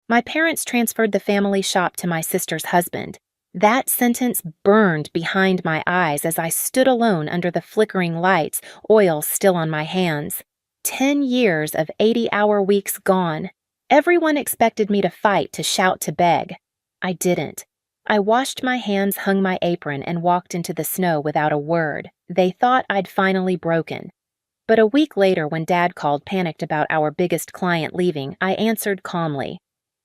My parents transferred the family shop to my sister's husband. That sentence burned behind my eyes as I stood alone under the flickering lights, oil still on my hands. 10 years of 80-hour weeks gone. Everyone expected me to fight, to shout, to beg. I didn't. I washed my hands, hung my apron, and walked into the snow without a word. They thought I'd finally broken. But a week later, when Dad called panicked about our biggest client leaving, I answered calmly,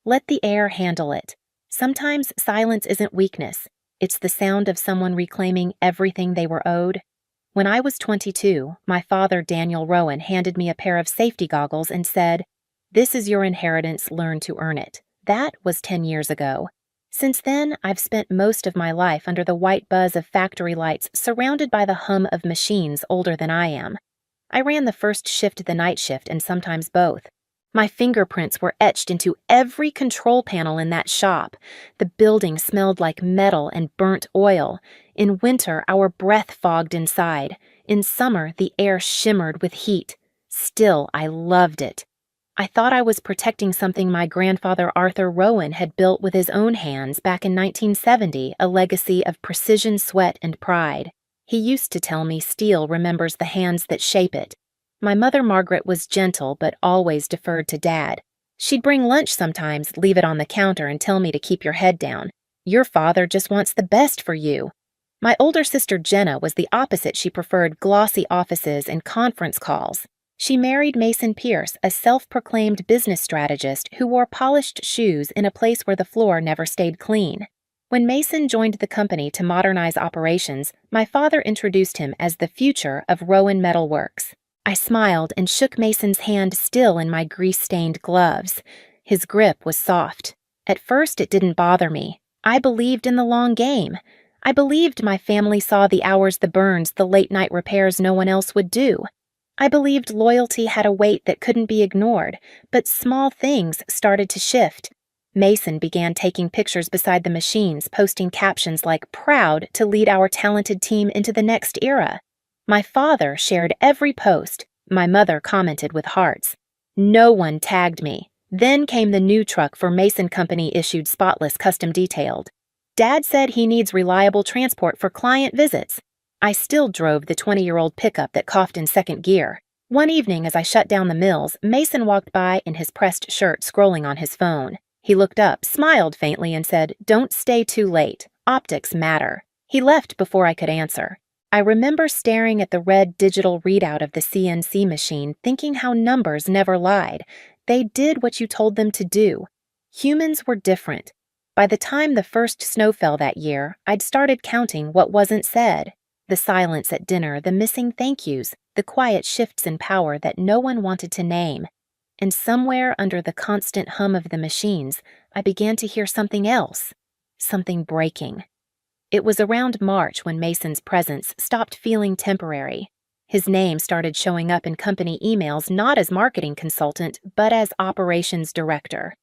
"Let the air handle it. Sometimes silence isn't weakness. It's the sound of someone reclaiming everything they were owed." When I was 22, my father, Daniel Rowan, handed me a pair of safety goggles and said, "This is your inheritance, learn to earn it." That was 10 years ago. Since then, I've spent most of my life under the white buzz of factory lights, surrounded by the hum of machines older than I am. I ran the first shift, the night shift, and sometimes both. My fingerprints were etched into every control panel in that shop. The building smelled like metal and burnt oil. In winter, our breath fogged inside. In summer, the air shimmered with heat. Still, I loved it. I thought I was protecting something my grandfather Arthur Rowan had built with his own hands back in 1970, a legacy of precision, sweat, and pride. He used to tell me steel remembers the hands that shape it. My mother Margaret was gentle but always deferred to Dad. She'd bring lunch sometimes, leave it on the counter, and tell me to keep your head down. "Your father just wants the best for you." My older sister Jenna was the opposite. She preferred glossy offices and conference calls. She married Mason Pierce, a self-proclaimed business strategist who wore polished shoes in a place where the floor never stayed clean. When Mason joined the company to modernize operations, my father introduced him as the future of Rowan Metal Works. I smiled and shook Mason's hand still in my grease-stained gloves. His grip was soft. At first, it didn't bother me. I believed in the long game. I believed my family saw the hours, the burns, the late-night repairs no one else would do. I believed loyalty had a weight that couldn't be ignored, but small things started to shift. Mason began taking pictures beside the machines, posting captions like "proud to lead our talented team into the next era." My father shared every post. My mother commented with hearts. No one tagged me. Then came the new truck for Mason Company issued spotless custom detailed. Dad said he needs reliable transport for client visits. I still drove the 20-year-old pickup that coughed in second gear. One evening as I shut down the mills, Mason walked by in his pressed shirt scrolling on his phone. He looked up, smiled faintly, and said, "Don't stay too late. Optics matter." He left before I could answer. I remember staring at the red digital readout of the CNC machine, thinking how numbers never lied. They did what you told them to do. Humans were different. By the time the first snow fell that year, I'd started counting what wasn't said. The silence at dinner, the missing thank yous, the quiet shifts in power that no one wanted to name. And somewhere under the constant hum of the machines, I began to hear something else, something breaking. It was around March when Mason's presence stopped feeling temporary. His name started showing up in company emails not as marketing consultant, but as operations director.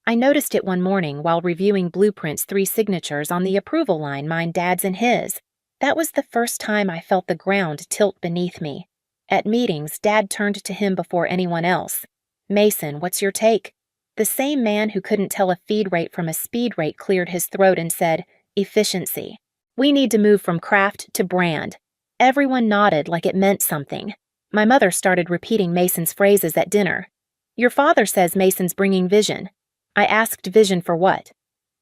I noticed it one morning while reviewing Blueprint's 3 signatures on the approval line, mine, Dad's, and his. That was the first time I felt the ground tilt beneath me. At meetings, Dad turned to him before anyone else. "Mason, what's your take?" The same man who couldn't tell a feed rate from a speed rate cleared his throat and said, "Efficiency. We need to move from craft to brand." Everyone nodded like it meant something. My mother started repeating Mason's phrases at dinner. "Your father says Mason's bringing vision." I asked, "Vision for what?"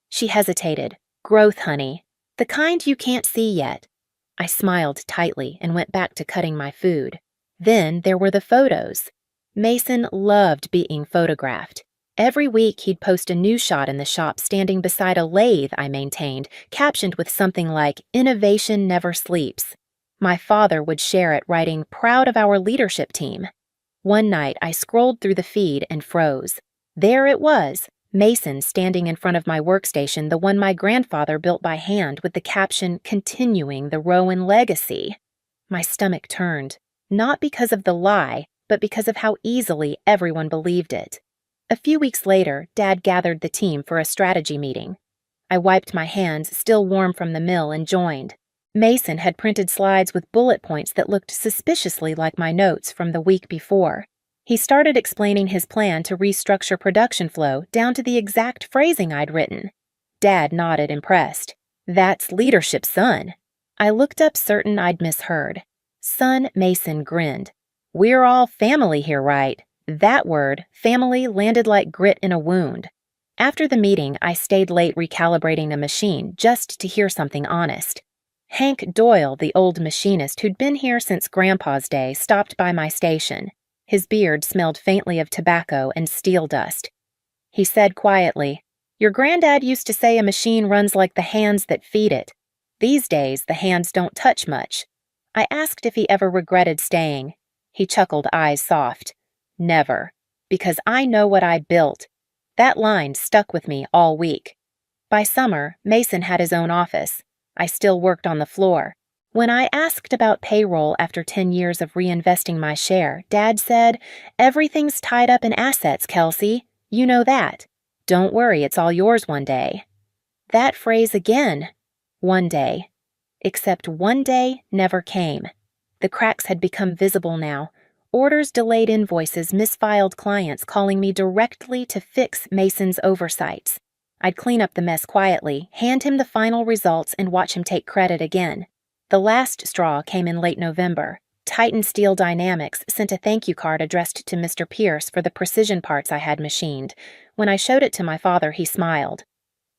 She hesitated. "Growth, honey. The kind you can't see yet." I smiled tightly and went back to cutting my food. Then there were the photos. Mason loved being photographed. Every week he'd post a new shot in the shop standing beside a lathe I maintained, captioned with something like, "Innovation never sleeps." My father would share it, writing, "Proud of our leadership team." One night I scrolled through the feed and froze. There it was, Mason standing in front of my workstation, the one my grandfather built by hand, with the caption, "Continuing the Rowan legacy." My stomach turned, not because of the lie, but because of how easily everyone believed it. A few weeks later, Dad gathered the team for a strategy meeting. I wiped my hands, still warm from the mill, and joined. Mason had printed slides with bullet points that looked suspiciously like my notes from the week before. He started explaining his plan to restructure production flow down to the exact phrasing I'd written. Dad nodded, impressed. That's leadership, son. I looked up, certain I'd misheard. Son Mason grinned. We're all family here, right? That word, family, landed like grit in a wound. After the meeting, I stayed late recalibrating the machine just to hear something honest. Hank Doyle, the old machinist who'd been here since Grandpa's day, stopped by my station. His beard smelled faintly of tobacco and steel dust. He said quietly, "Your granddad used to say a machine runs like the hands that feed it. These days, the hands don't touch much." I asked if he ever regretted staying. He chuckled, eyes soft. Never. Because I know what I built. That line stuck with me all week. By summer, Mason had his own office. I still worked on the floor. When I asked about payroll after 10 years of reinvesting my share, Dad said, "Everything's tied up in assets, Kelsey. You know that. Don't worry, it's all yours one day." That phrase again. One day. Except one day never came. The cracks had become visible now. Orders, delayed invoices, misfiled clients calling me directly to fix Mason's oversights. I'd clean up the mess quietly, hand him the final results, and watch him take credit again. The last straw came in late November. Titan Steel Dynamics sent a thank you card addressed to Mr. Pierce for the precision parts I had machined. When I showed it to my father, he smiled.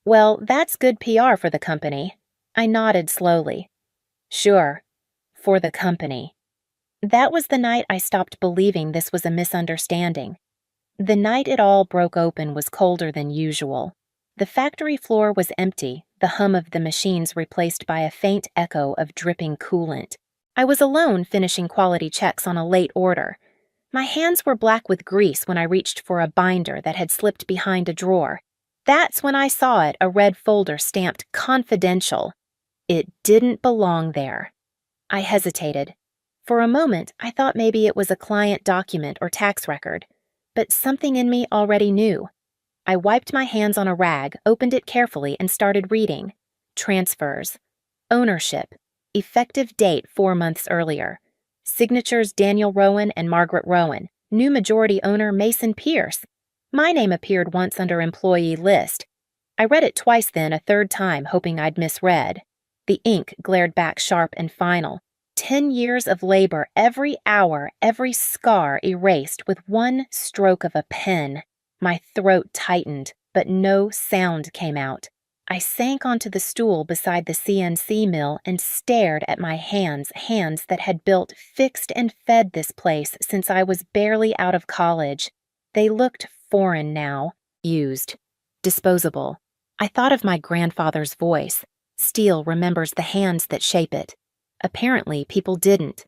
"Well, that's good PR for the company." I nodded slowly. "Sure. For the company." That was the night I stopped believing this was a misunderstanding. The night it all broke open was colder than usual. The factory floor was empty, the hum of the machines replaced by a faint echo of dripping coolant. I was alone finishing quality checks on a late order. My hands were black with grease when I reached for a binder that had slipped behind a drawer. That's when I saw it, a red folder stamped "Confidential." It didn't belong there. I hesitated. For a moment, I thought maybe it was a client document or tax record, but something in me already knew. I wiped my hands on a rag, opened it carefully, and started reading. Transfers. Ownership. Effective date 4 months earlier. Signatures Daniel Rowan and Margaret Rowan. New majority owner Mason Pierce. My name appeared once under employee list. I read it twice then, a third time, hoping I'd misread. The ink glared back sharp and final. 10 years of labor, every hour, every scar erased with one stroke of a pen. My throat tightened, but no sound came out. I sank onto the stool beside the CNC mill and stared at my hands that had built, fixed, and fed this place since I was barely out of college. They looked foreign now, used, disposable. I thought of my grandfather's voice. Steel remembers the hands that shape it. Apparently, people didn't.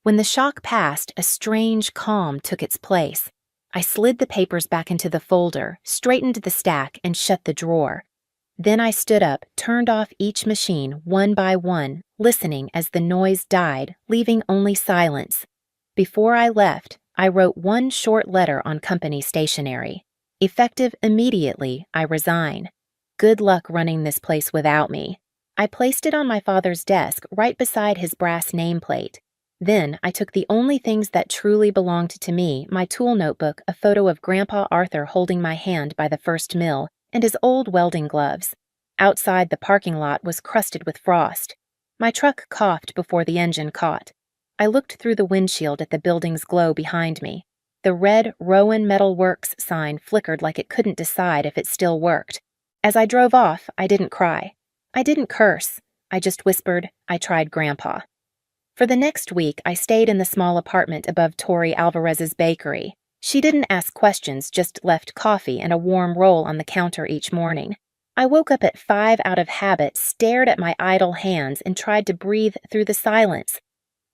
When the shock passed, a strange calm took its place. I slid the papers back into the folder, straightened the stack, and shut the drawer. Then I stood up, turned off each machine one by one, listening as the noise died, leaving only silence. Before I left, I wrote one short letter on company stationery. Effective immediately, I resign. Good luck running this place without me. I placed it on my father's desk right beside his brass nameplate. Then I took the only things that truly belonged to me, my tool notebook, a photo of Grandpa Arthur holding my hand by the first mill, and his old welding gloves. Outside, the parking lot was crusted with frost. My truck coughed before the engine caught. I looked through the windshield at the building's glow behind me. The red Rowan Metal Works sign flickered like it couldn't decide if it still worked. As I drove off, I didn't cry. I didn't curse. I just whispered, "I tried Grandpa." For the next week, I stayed in the small apartment above Tori Alvarez's bakery. She didn't ask questions, just left coffee and a warm roll on the counter each morning. I woke up at 5 out of habit, stared at my idle hands, and tried to breathe through the silence.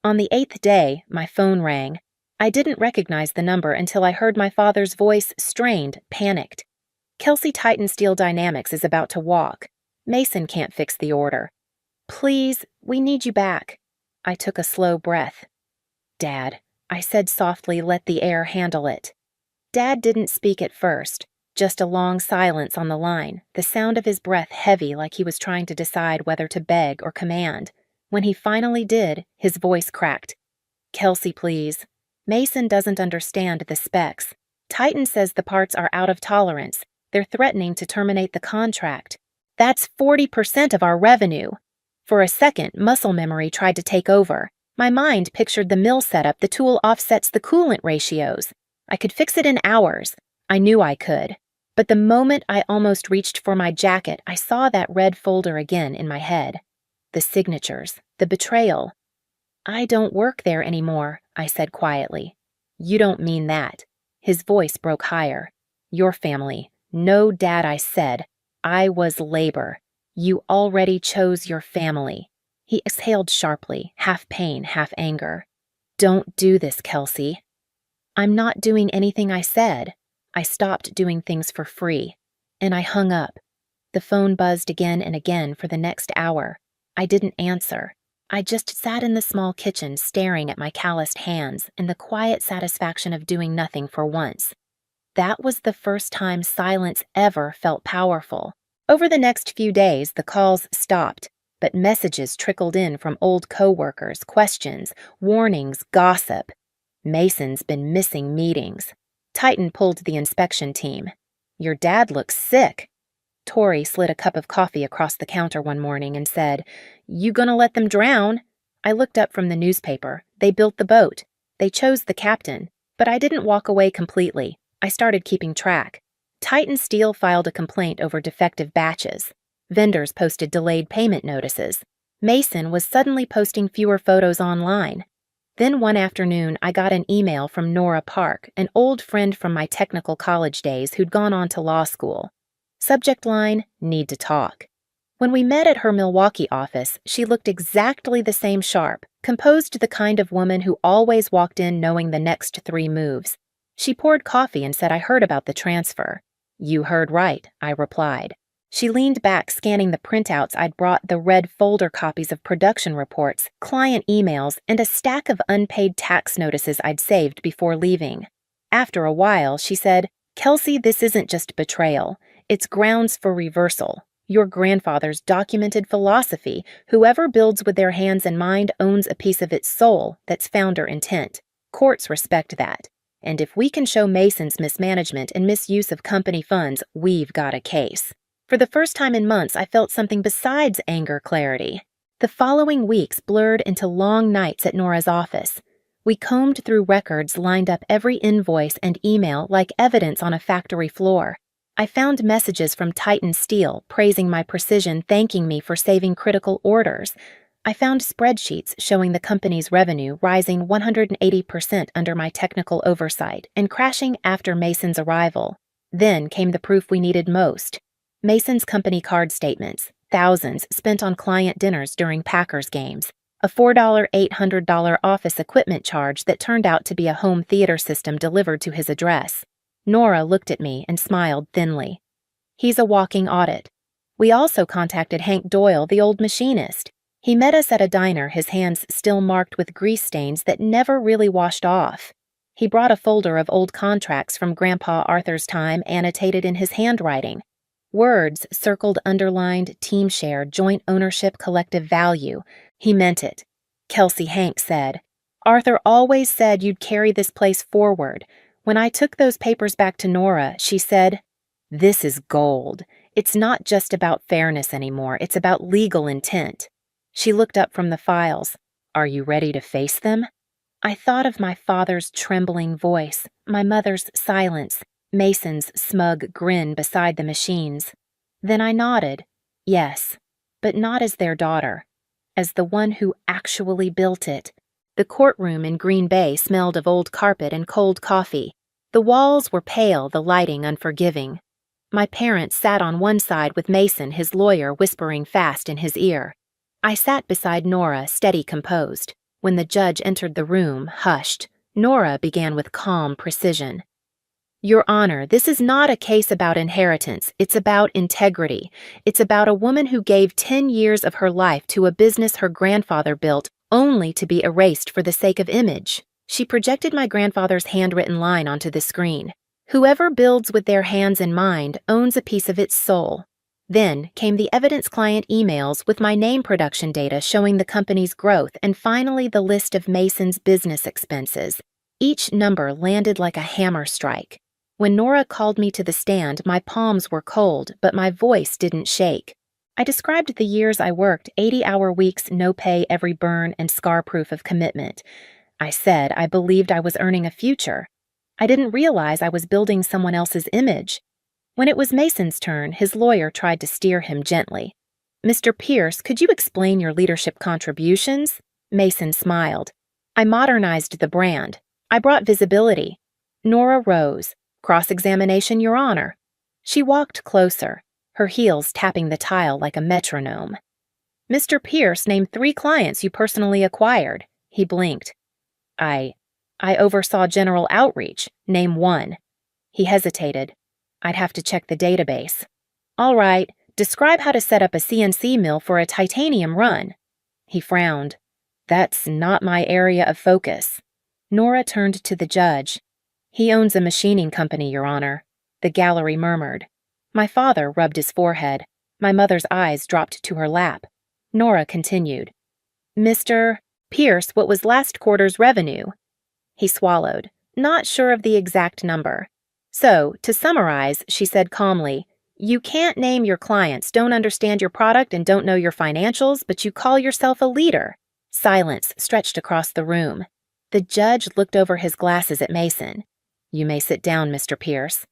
On the 8th day, my phone rang. I didn't recognize the number until I heard my father's voice, strained, panicked. "Kelsey Titan Steel Dynamics is about to walk. Mason can't fix the order. Please, we need you back." I took a slow breath. "Dad," I said softly, "let the air handle it." Dad didn't speak at first, just a long silence on the line, the sound of his breath heavy like he was trying to decide whether to beg or command. When he finally did, his voice cracked. "Kelsey, please." Mason doesn't understand the specs. Titan says the parts are out of tolerance. They're threatening to terminate the contract. That's 40% of our revenue. For a second, muscle memory tried to take over. My mind pictured the mill setup. The tool offsets the coolant ratios. I could fix it in hours. I knew I could. But the moment I almost reached for my jacket, I saw that red folder again in my head. The signatures, the betrayal. "I don't work there anymore," I said quietly. "You don't mean that." His voice broke higher. "Your family. No, Dad," I said. "I was labor. You already chose your family." He exhaled sharply, half pain, half anger. "Don't do this, Kelsey." "I'm not doing anything I said." I stopped doing things for free. And I hung up. The phone buzzed again and again for the next hour. I didn't answer. I just sat in the small kitchen staring at my calloused hands in the quiet satisfaction of doing nothing for once. That was the first time silence ever felt powerful. Over the next few days, the calls stopped, but messages trickled in from old coworkers, questions, warnings, gossip. Mason's been missing meetings. Titan pulled the inspection team. "Your dad looks sick." Tori slid a cup of coffee across the counter one morning and said, "You gonna let them drown?" I looked up from the newspaper. They built the boat. They chose the captain. But I didn't walk away completely. I started keeping track. Titan Steel filed a complaint over defective batches. Vendors posted delayed payment notices. Mason was suddenly posting fewer photos online. Then one afternoon, I got an email from Nora Park, an old friend from my technical college days who'd gone on to law school. Subject line, "Need to talk." When we met at her Milwaukee office, she looked exactly the same sharp, composed, the kind of woman who always walked in knowing the next 3 moves. She poured coffee and said I heard about the transfer. "You heard right," I replied. She leaned back, scanning the printouts I'd brought, the red folder copies of production reports, client emails, and a stack of unpaid tax notices I'd saved before leaving. After a while, she said, "Kelsey, this isn't just betrayal. It's grounds for reversal. Your grandfather's documented philosophy, whoever builds with their hands and mind owns a piece of its soul. That's founder intent. Courts respect that. And if we can show Mason's mismanagement and misuse of company funds, we've got a case." For the first time in months, I felt something besides anger clarity. The following weeks blurred into long nights at Nora's office. We combed through records, lined up every invoice and email like evidence on a factory floor. I found messages from Titan Steel praising my precision, thanking me for saving critical orders. I found spreadsheets showing the company's revenue rising 180% under my technical oversight and crashing after Mason's arrival. Then came the proof we needed most. Mason's company card statements, thousands spent on client dinners during Packers games, a $4 $800 office equipment charge that turned out to be a home theater system delivered to his address. Nora looked at me and smiled thinly. "He's a walking audit." We also contacted Hank Doyle, the old machinist. He met us at a diner, his hands still marked with grease stains that never really washed off. He brought a folder of old contracts from Grandpa Arthur's time, annotated in his handwriting. Words circled, underlined, team share, joint ownership, collective value. He meant it. Kelsey, Hank said, "Arthur always said you'd carry this place forward." When I took those papers back to Nora, she said, "This is gold. It's not just about fairness anymore. It's about legal intent." She looked up from the files. "Are you ready to face them?" I thought of my father's trembling voice, my mother's silence, Mason's smug grin beside the machines. Then I nodded. Yes, but not as their daughter. As the one who actually built it. The courtroom in Green Bay smelled of old carpet and cold coffee. The walls were pale, the lighting unforgiving. My parents sat on one side with Mason, his lawyer, whispering fast in his ear. I sat beside Nora, steady, composed. When the judge entered the room, hushed, Nora began with calm precision. "Your Honor, this is not a case about inheritance. It's about integrity. It's about a woman who gave 10 years of her life to a business her grandfather built only to be erased for the sake of image." She projected my grandfather's handwritten line onto the screen. "Whoever builds with their hands and mind owns a piece of its soul." Then came the evidence client emails with my name production data showing the company's growth, and finally the list of Mason's business expenses. Each number landed like a hammer strike. When Nora called me to the stand, my palms were cold, but my voice didn't shake. I described the years I worked 80-hour weeks, no pay, every burn, and scar proof of commitment. I said I believed I was earning a future. I didn't realize I was building someone else's image. When it was Mason's turn, his lawyer tried to steer him gently. "Mr. Pierce, could you explain your leadership contributions?" Mason smiled. "I modernized the brand. I brought visibility." Nora rose. "Cross-examination, Your Honor." She walked closer, her heels tapping the tile like a metronome. "Mr. Pierce, name 3 clients you personally acquired." He blinked. I oversaw general outreach. Name 1. He hesitated. "I'd have to check the database." "All right, describe how to set up a CNC mill for a titanium run." He frowned. "That's not my area of focus." Nora turned to the judge. "He owns a machining company, Your Honor." The gallery murmured. My father rubbed his forehead. My mother's eyes dropped to her lap. Nora continued. "Mr. Pierce, what was last quarter's revenue?" He swallowed, not sure of the exact number. "So, to summarize," she said calmly, "you can't name your clients, don't understand your product, and don't know your financials, but you call yourself a leader." Silence stretched across the room. The judge looked over his glasses at Mason. "You may sit down, Mr. Pierce."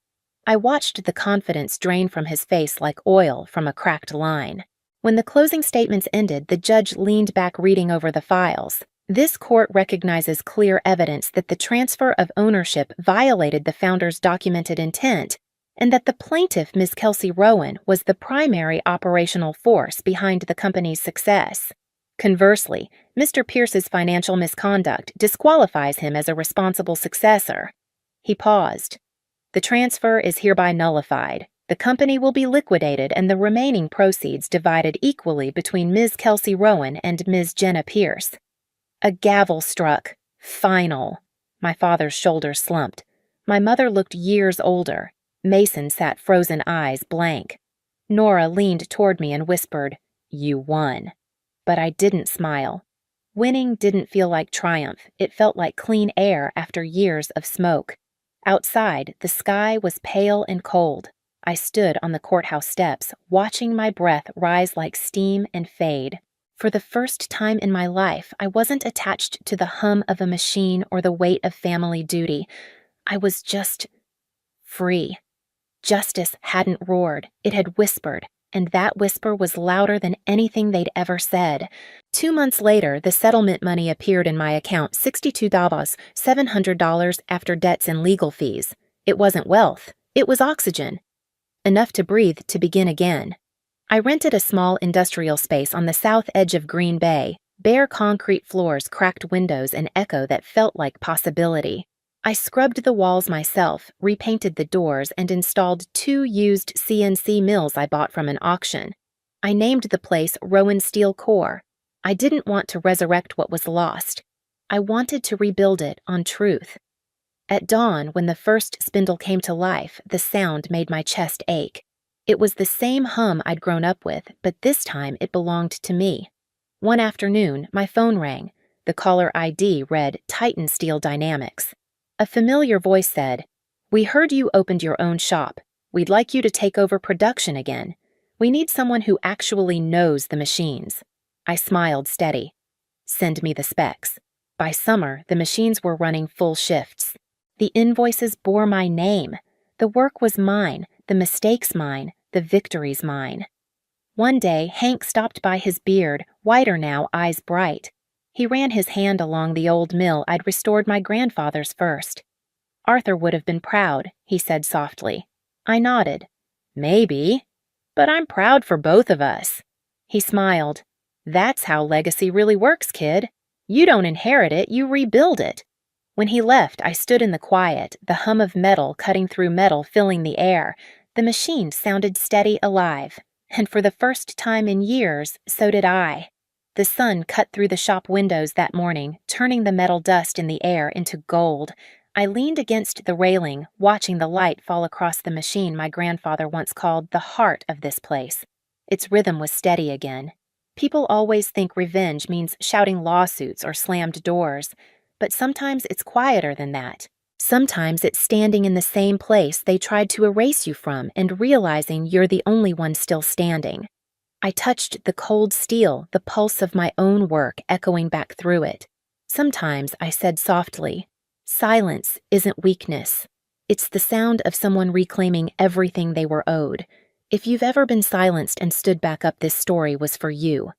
I watched the confidence drain from his face like oil from a cracked line. When the closing statements ended, the judge leaned back reading over the files. "This court recognizes clear evidence that the transfer of ownership violated the founder's documented intent, and that the plaintiff, Ms. Kelsey Rowan, was the primary operational force behind the company's success. Conversely, Mr. Pierce's financial misconduct disqualifies him as a responsible successor." He paused. "The transfer is hereby nullified. The company will be liquidated and the remaining proceeds divided equally between Ms. Kelsey Rowan and Ms. Jenna Pierce." A gavel struck. Final. My father's shoulders slumped. My mother looked years older. Mason sat frozen eyes blank. Nora leaned toward me and whispered, "You won." But I didn't smile. Winning didn't feel like triumph. It felt like clean air after years of smoke. Outside, the sky was pale and cold. I stood on the courthouse steps, watching my breath rise like steam and fade. For the first time in my life, I wasn't attached to the hum of a machine or the weight of family duty. I was just free. Justice hadn't roared, it had whispered, and that whisper was louder than anything they'd ever said. 2 months later, the settlement money appeared in my account, $62,700 after debts and legal fees. It wasn't wealth, it was oxygen. Enough to breathe to begin again. I rented a small industrial space on the south edge of Green Bay, bare concrete floors, cracked windows, an echo that felt like possibility. I scrubbed the walls myself, repainted the doors, and installed 2 used CNC mills I bought from an auction. I named the place Rowan Steel Core. I didn't want to resurrect what was lost. I wanted to rebuild it on truth. At dawn, when the first spindle came to life, the sound made my chest ache. It was the same hum I'd grown up with, but this time it belonged to me. One afternoon, my phone rang. The caller ID read Titan Steel Dynamics. A familiar voice said, "We heard you opened your own shop. We'd like you to take over production again. We need someone who actually knows the machines." I smiled steady. "Send me the specs." By summer, the machines were running full shifts. The invoices bore my name. The work was mine, the mistakes mine, the victories mine. One day, Hank stopped by his beard, whiter now, eyes bright. He ran his hand along the old mill I'd restored my grandfather's first. "Arthur would have been proud," he said softly. I nodded. "Maybe. But I'm proud for both of us." He smiled. "That's how legacy really works, kid. You don't inherit it, you rebuild it." When he left, I stood in the quiet, the hum of metal cutting through metal filling the air. The machine sounded steady, alive. And for the first time in years, so did I. The sun cut through the shop windows that morning, turning the metal dust in the air into gold. I leaned against the railing, watching the light fall across the machine my grandfather once called the heart of this place. Its rhythm was steady again. People always think revenge means shouting lawsuits or slammed doors. but sometimes it's quieter than that. Sometimes it's standing in the same place they tried to erase you from and realizing you're the only one still standing. I touched the cold steel, the pulse of my own work echoing back through it. Sometimes I said softly, "Silence isn't weakness. It's the sound of someone reclaiming everything they were owed. If you've ever been silenced and stood back up, this story was for you."